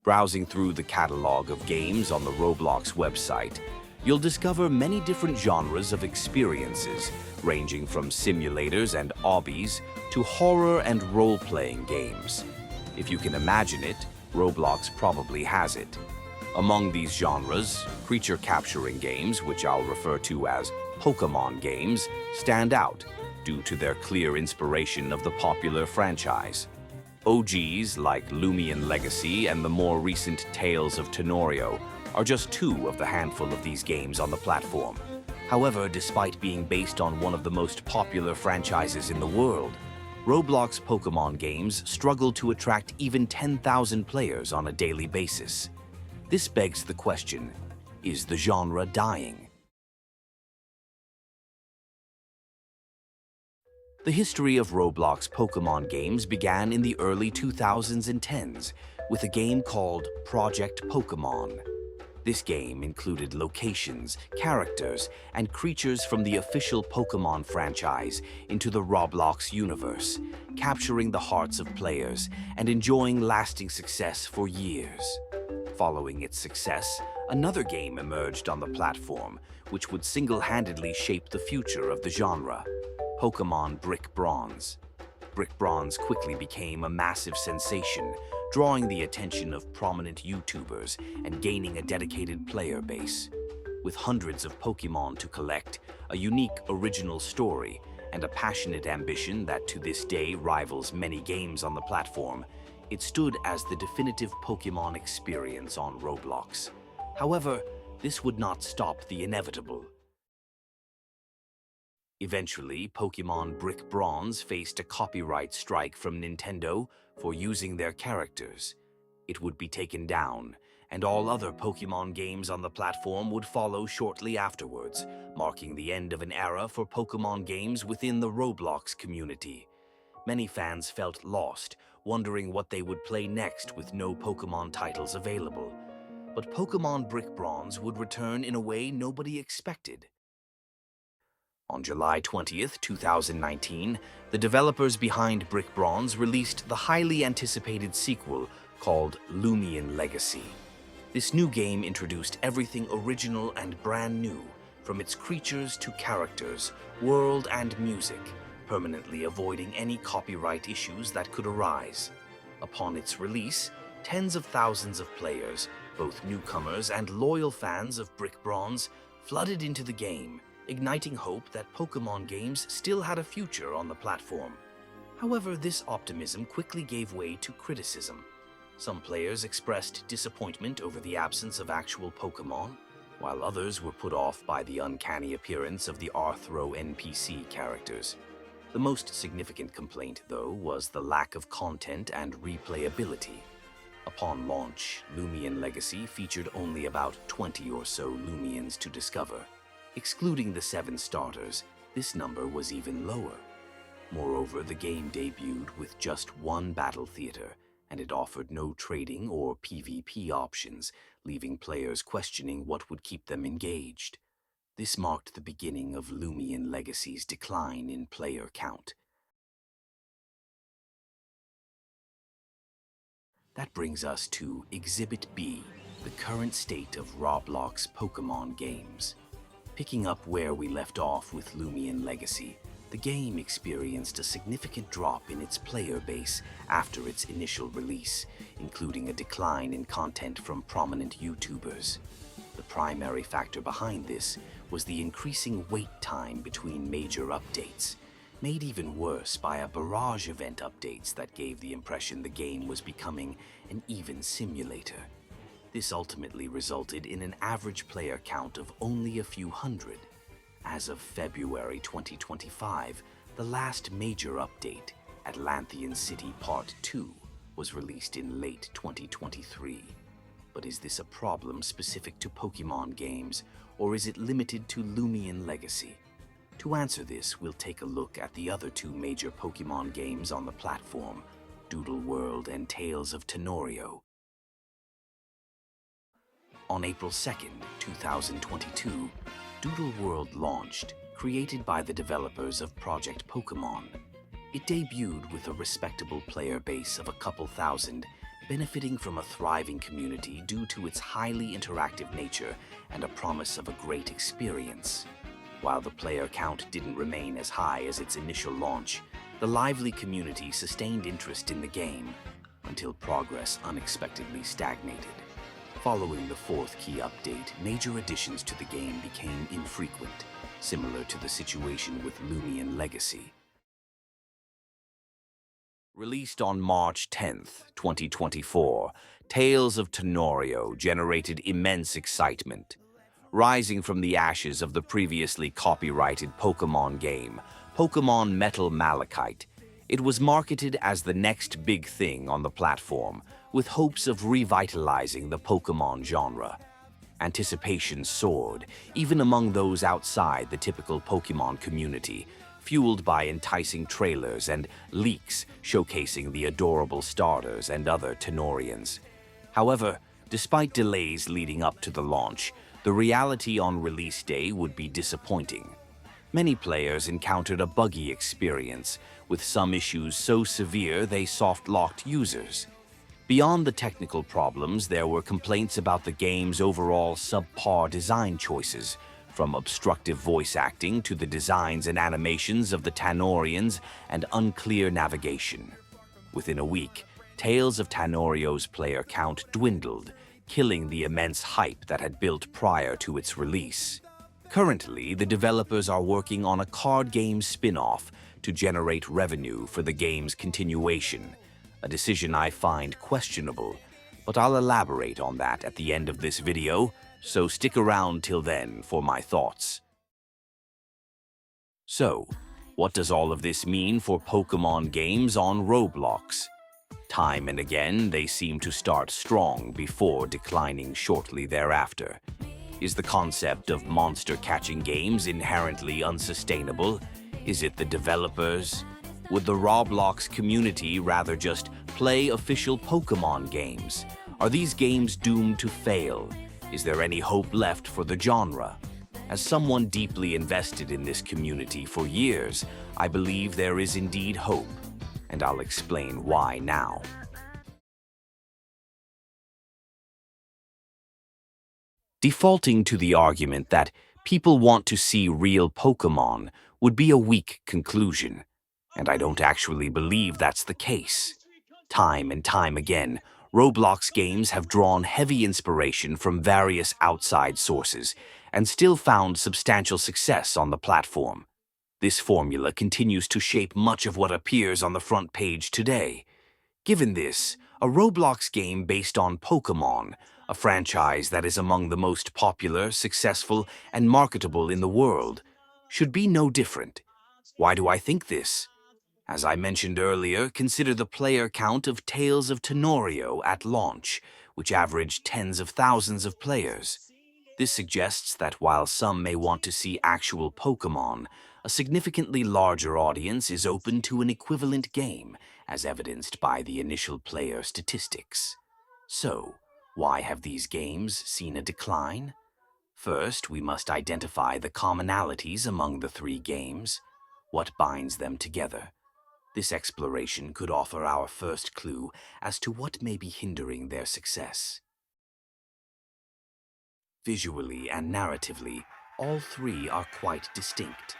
Browsing through the catalog of games on the Roblox website, you'll discover many different genres of experiences, ranging from simulators and obbies to horror and role-playing games. If you can imagine it, Roblox probably has it. Among these genres, creature-capturing games, which I'll refer to as Pokémon games, stand out due to their clear inspiration of the popular franchise. OGs like Loomian Legacy and the more recent Tales of Tanorio are just two of the handful of these games on the platform. However, despite being based on one of the most popular franchises in the world, Roblox Pokémon games struggle to attract even 10,000 players on a daily basis. This begs the question, is the genre dying? The history of Roblox Pokémon games began in the early 2010s with a game called Project Pokémon. This game included locations, characters, and creatures from the official Pokémon franchise into the Roblox universe, capturing the hearts of players and enjoying lasting success for years. Following its success, another game emerged on the platform, which would single-handedly shape the future of the genre: Pokémon Brick Bronze. Brick Bronze quickly became a massive sensation, drawing the attention of prominent YouTubers and gaining a dedicated player base. With hundreds of Pokémon to collect, a unique original story, and a passionate ambition that to this day rivals many games on the platform, it stood as the definitive Pokémon experience on Roblox. However, this would not stop the inevitable. Eventually, Pokémon Brick Bronze faced a copyright strike from Nintendo for using their characters. It would be taken down, and all other Pokémon games on the platform would follow shortly afterwards, marking the end of an era for Pokémon games within the Roblox community. Many fans felt lost, wondering what they would play next with no Pokémon titles available. But Pokémon Brick Bronze would return in a way nobody expected. On July 20th, 2019, the developers behind Brick Bronze released the highly anticipated sequel called Loomian Legacy. This new game introduced everything original and brand new, from its creatures to characters, world and music, permanently avoiding any copyright issues that could arise. Upon its release, tens of thousands of players, both newcomers and loyal fans of Brick Bronze, flooded into the game, igniting hope that Pokémon games still had a future on the platform. However, this optimism quickly gave way to criticism. Some players expressed disappointment over the absence of actual Pokémon, while others were put off by the uncanny appearance of the Arthro NPC characters. The most significant complaint, though, was the lack of content and replayability. Upon launch, Loomian Legacy featured only about 20 or so Loomians to discover. Excluding the 7 starters, this number was even lower. Moreover, the game debuted with just one battle theater, and it offered no trading or PvP options, leaving players questioning what would keep them engaged. This marked the beginning of Loomian Legacy's decline in player count. That brings us to Exhibit B, the current state of Roblox Pokémon games. Picking up where we left off with Loomian Legacy, the game experienced a significant drop in its player base after its initial release, including a decline in content from prominent YouTubers. The primary factor behind this was the increasing wait time between major updates, made even worse by a barrage of event updates that gave the impression the game was becoming an even simulator. This ultimately resulted in an average player count of only a few hundred. As of February 2025, the last major update, Atlantean City Part 2, was released in late 2023. But is this a problem specific to Pokémon games, or is it limited to Loomian Legacy? To answer this, we'll take a look at the other 2 major Pokémon games on the platform, Doodle World and Tales of Tanorio. On April 2nd, 2022, Doodle World launched, created by the developers of Project Pokémon. It debuted with a respectable player base of a couple thousand, benefiting from a thriving community due to its highly interactive nature and a promise of a great experience. While the player count didn't remain as high as its initial launch, the lively community sustained interest in the game until progress unexpectedly stagnated. Following the fourth key update, major additions to the game became infrequent, similar to the situation with Loomian Legacy. Released on March 10th, 2024, Tales of Tanorio generated immense excitement. Rising from the ashes of the previously copyrighted Pokémon game, Pokémon Metal Malachite, it was marketed as the next big thing on the platform, with hopes of revitalizing the Pokémon genre. Anticipation soared, even among those outside the typical Pokémon community, fueled by enticing trailers and leaks showcasing the adorable starters and other Tanorians. However, despite delays leading up to the launch, the reality on release day would be disappointing. Many players encountered a buggy experience, with some issues so severe they soft-locked users. Beyond the technical problems, there were complaints about the game's overall subpar design choices, from obstructive voice acting to the designs and animations of the Tanorians and unclear navigation. Within a week, Tales of Tanorio's player count dwindled, killing the immense hype that had built prior to its release. Currently, the developers are working on a card game spin-off to generate revenue for the game's continuation, a decision I find questionable, but I'll elaborate on that at the end of this video, so stick around till then for my thoughts. So, what does all of this mean for Pokémon games on Roblox? Time and again, they seem to start strong before declining shortly thereafter. Is the concept of monster-catching games inherently unsustainable? Is it the developers? Would the ROBLOX community rather just play official Pokémon games? Are these games doomed to fail? Is there any hope left for the genre? As someone deeply invested in this community for years, I believe there is indeed hope, and I'll explain why now. Defaulting to the argument that people want to see real Pokémon would be a weak conclusion, and I don't actually believe that's the case. Time and time again, Roblox games have drawn heavy inspiration from various outside sources and still found substantial success on the platform. This formula continues to shape much of what appears on the front page today. Given this, a Roblox game based on Pokémon, a franchise that is among the most popular, successful, and marketable in the world, should be no different. Why do I think this? As I mentioned earlier, consider the player count of Tales of Tanorio at launch, which averaged tens of thousands of players. This suggests that while some may want to see actual Pokémon, a significantly larger audience is open to an equivalent game, as evidenced by the initial player statistics. So, why have these games seen a decline? First, we must identify the commonalities among the three games. What binds them together? This exploration could offer our first clue as to what may be hindering their success. Visually and narratively, all three are quite distinct.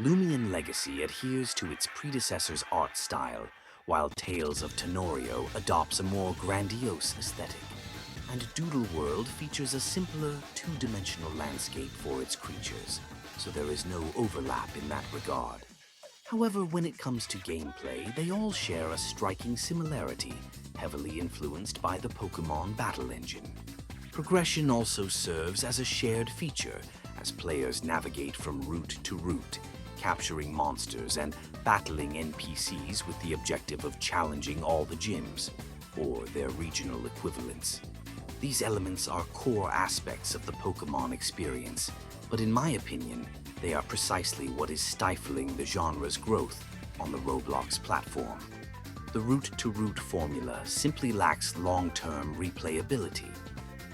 Loomian Legacy adheres to its predecessor's art style, while Tales of Tanorio adopts a more grandiose aesthetic. And Doodle World features a simpler, two-dimensional landscape for its creatures, so there is no overlap in that regard. However, when it comes to gameplay, they all share a striking similarity, heavily influenced by the Pokémon battle engine. Progression also serves as a shared feature, as players navigate from route to route, capturing monsters and battling NPCs with the objective of challenging all the gyms, or their regional equivalents. These elements are core aspects of the Pokémon experience, but in my opinion, they are precisely what is stifling the genre's growth on the Roblox platform. The route-to-route formula simply lacks long-term replayability.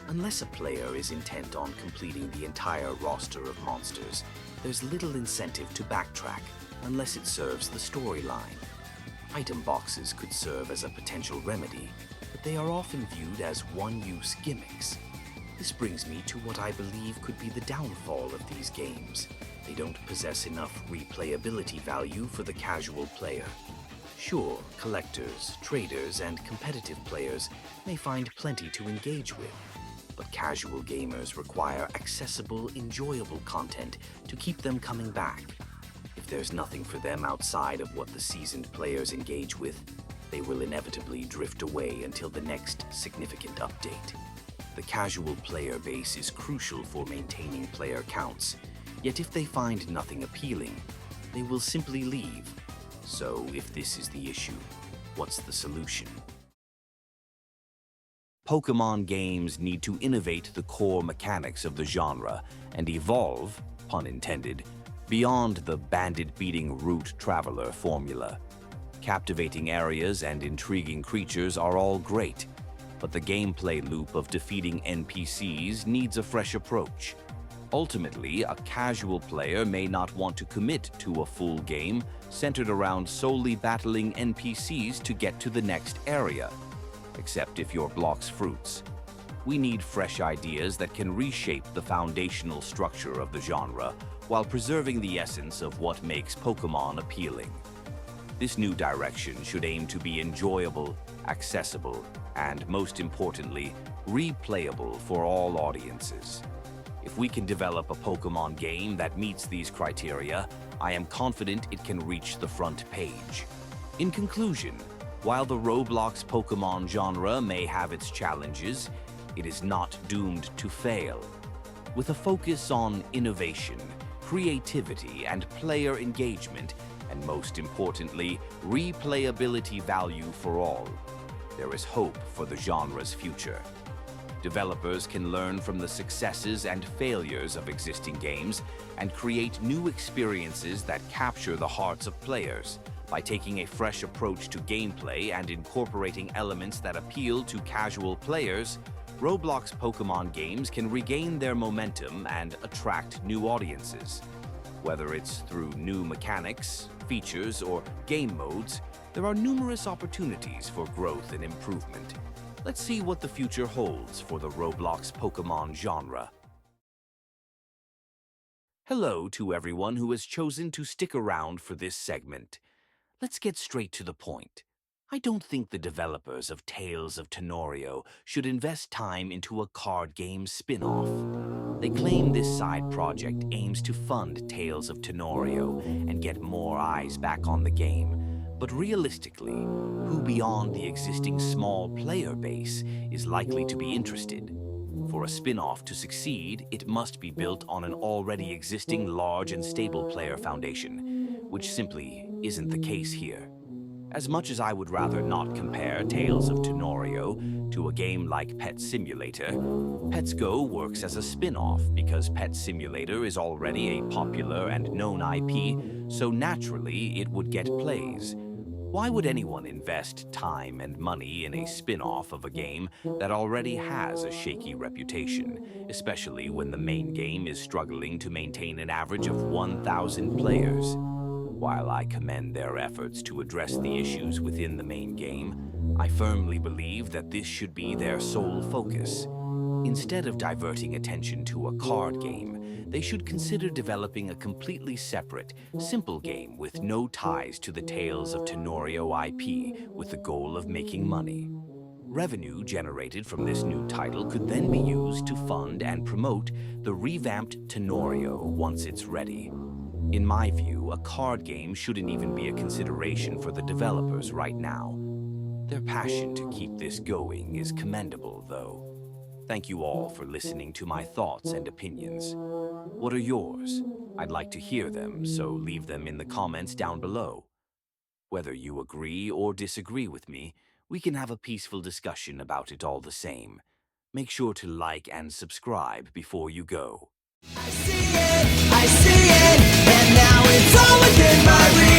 Unless a player is intent on completing the entire roster of monsters, there's little incentive to backtrack unless it serves the storyline. Item boxes could serve as a potential remedy, but they are often viewed as one-use gimmicks. This brings me to what I believe could be the downfall of these games. They don't possess enough replayability value for the casual player. Sure, collectors, traders, and competitive players may find plenty to engage with, but casual gamers require accessible, enjoyable content to keep them coming back. If there's nothing for them outside of what the seasoned players engage with, they will inevitably drift away until the next significant update. The casual player base is crucial for maintaining player counts, yet if they find nothing appealing, they will simply leave. So if this is the issue, what's the solution? Pokemon games need to innovate the core mechanics of the genre and evolve, pun intended, beyond the bandit-beating route traveler formula. Captivating areas and intriguing creatures are all great, but the gameplay loop of defeating NPCs needs a fresh approach. Ultimately, a casual player may not want to commit to a full game centered around solely battling NPCs to get to the next area, except if your blocks fruits. We need fresh ideas that can reshape the foundational structure of the genre while preserving the essence of what makes Pokemon appealing. This new direction should aim to be enjoyable, accessible, and most importantly, replayable for all audiences. If we can develop a Pokemon game that meets these criteria, I am confident it can reach the front page. In conclusion, while the Roblox Pokemon genre may have its challenges, it is not doomed to fail. With a focus on innovation, creativity, and player engagement, and most importantly, replayability value for all, there is hope for the genre's future. Developers can learn from the successes and failures of existing games and create new experiences that capture the hearts of players. By taking a fresh approach to gameplay and incorporating elements that appeal to casual players, Roblox Pokemon games can regain their momentum and attract new audiences. Whether it's through new mechanics, features, or game modes, there are numerous opportunities for growth and improvement. Let's see what the future holds for the Roblox Pokemon genre. Hello to everyone who has chosen to stick around for this segment. Let's get straight to the point. I don't think the developers of Tales of Tanorio should invest time into a card game spin-off. They claim this side project aims to fund Tales of Tanorio and get more eyes back on the game. But realistically, who beyond the existing small player base is likely to be interested? For a spin-off to succeed, it must be built on an already existing large and stable player foundation, which simply isn't the case here. As much as I would rather not compare Tales of Tanorio to a game like Pet Simulator, Pets Go works as a spin-off because Pet Simulator is already a popular and known IP, so naturally it would get plays. Why would anyone invest time and money in a spin-off of a game that already has a shaky reputation, especially when the main game is struggling to maintain an average of 1,000 players? While I commend their efforts to address the issues within the main game, I firmly believe that this should be their sole focus. Instead of diverting attention to a card game, they should consider developing a completely separate, simple game with no ties to the Tales of Tanorio IP with the goal of making money. Revenue generated from this new title could then be used to fund and promote the revamped Tanorio once it's ready. In my view, a card game shouldn't even be a consideration for the developers right now. Their passion to keep this going is commendable, though. Thank you all for listening to my thoughts and opinions. What are yours? I'd like to hear them, so leave them in the comments down below. Whether you agree or disagree with me, we can have a peaceful discussion about it all the same. Make sure to like and subscribe before you go. I see it, and now it's all within my reach.